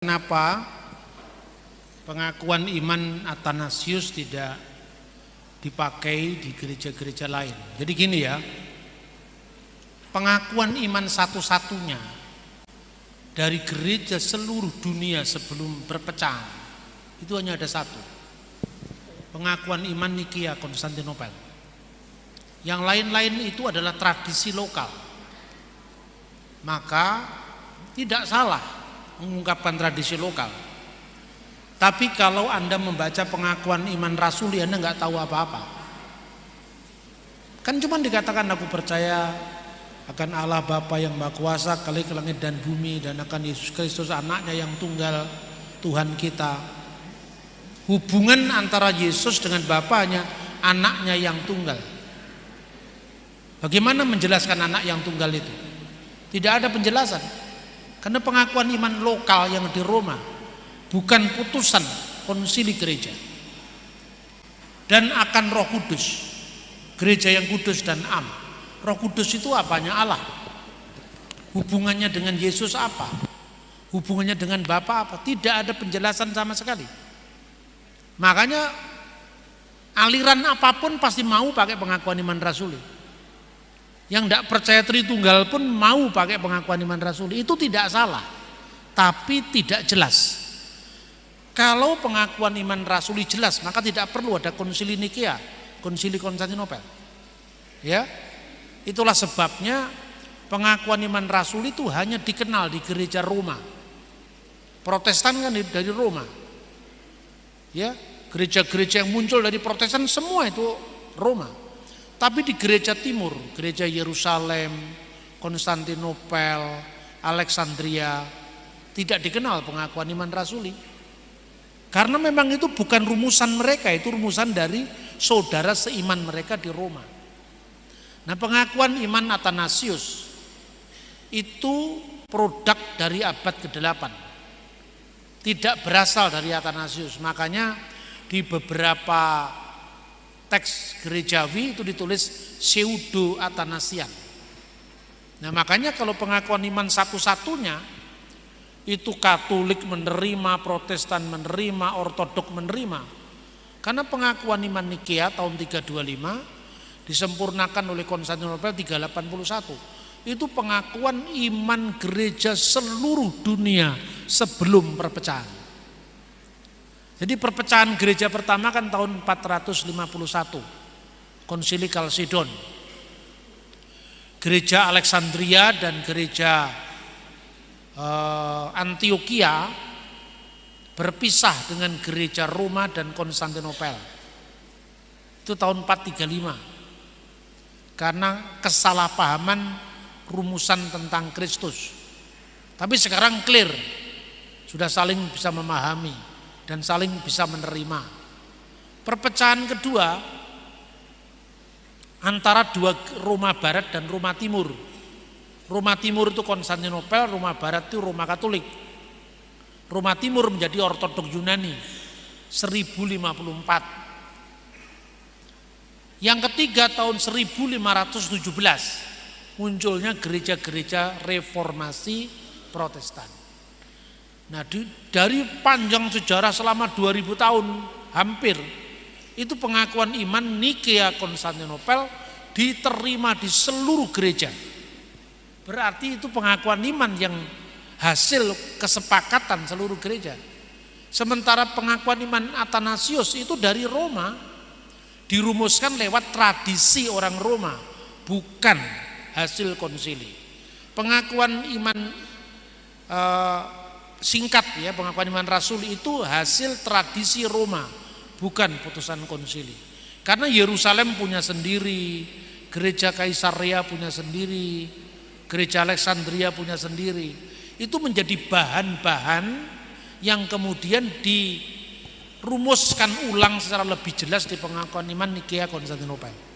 Kenapa pengakuan iman Athanasius tidak dipakai di gereja-gereja lain? Jadi gini ya, pengakuan iman satu-satunya dari gereja seluruh dunia sebelum perpecahan itu hanya ada satu, pengakuan iman Nikeia Konstantinopel. Yang lain-lain itu adalah tradisi lokal. Maka tidak salah mengungkapkan tradisi lokal. Tapi kalau Anda membaca pengakuan iman rasuli, Anda nggak tahu apa-apa. Kan cuma dikatakan aku percaya akan Allah Bapa yang Maha Kuasa, kali ke langit dan bumi, dan akan Yesus Kristus anaknya yang tunggal, Tuhan kita. Hubungan antara Yesus dengan Bapaknya, anaknya yang tunggal. Bagaimana menjelaskan anak yang tunggal itu? Tidak ada penjelasan. Karena pengakuan iman lokal yang di Roma bukan putusan konsili gereja. Dan akan Roh Kudus, gereja yang kudus dan am. Roh Kudus itu apanya? Allah. Hubungannya dengan Yesus apa? Hubungannya dengan Bapa apa? Tidak ada penjelasan sama sekali. Makanya aliran apapun pasti mau pakai pengakuan iman rasuli. Yang tidak percaya Tritunggal pun mau pakai pengakuan iman rasuli. Itu tidak salah, tapi tidak jelas. Kalau pengakuan iman rasuli jelas, maka tidak perlu ada konsili Nikeia, konsili Konstantinopel. Ya, itulah sebabnya pengakuan iman rasuli itu hanya dikenal di gereja Roma. Protestan kan dari Roma. Ya, gereja-gereja yang muncul dari Protestan semua itu Roma. Tapi di gereja timur, gereja Yerusalem, Konstantinopel, Alexandria, tidak dikenal pengakuan iman rasuli. Karena memang itu bukan rumusan mereka, itu rumusan dari saudara seiman mereka di Roma. Nah, pengakuan iman Athanasius itu produk dari abad ke-8. Tidak berasal dari Athanasius. Makanya di beberapa teks gerejawi itu ditulis pseudo Athanasian. Nah, makanya kalau pengakuan iman satu-satunya itu Katolik menerima, Protestan menerima, Ortodok menerima. Karena pengakuan iman Nikeia tahun 325 disempurnakan oleh Konstantinopel 381. Itu pengakuan iman gereja seluruh dunia sebelum perpecahan. Jadi perpecahan gereja pertama kan tahun 451, Konsili Kalsedon. Gereja Alexandria dan gereja Antioquia berpisah dengan gereja Roma dan Konstantinopel. Itu tahun 435. Karena kesalahpahaman rumusan tentang Kristus. Tapi sekarang clear, sudah saling bisa memahami dan saling bisa menerima. Perpecahan kedua antara dua Roma Barat dan Roma Timur. Roma Timur itu Konstantinopel, Roma Barat itu Roma Katolik. Roma Timur menjadi Ortodok Yunani 1054. Yang ketiga tahun 1517 munculnya gereja-gereja reformasi Protestan. Nah, dari panjang sejarah selama 2000 tahun hampir itu pengakuan iman Nikeia Konstantinopel diterima di seluruh gereja. Berarti itu pengakuan iman yang hasil kesepakatan seluruh gereja. Sementara pengakuan iman Athanasius itu dari Roma, dirumuskan lewat tradisi orang Roma, bukan hasil konsili. Pengakuan iman singkat ya, pengakuan iman rasuli itu hasil tradisi Roma, bukan putusan konsili. Karena Yerusalem punya sendiri, gereja Kaisarea punya sendiri, gereja Alexandria punya sendiri. Itu menjadi bahan-bahan yang kemudian dirumuskan ulang secara lebih jelas di pengakuan iman Nikeia Konstantinopel.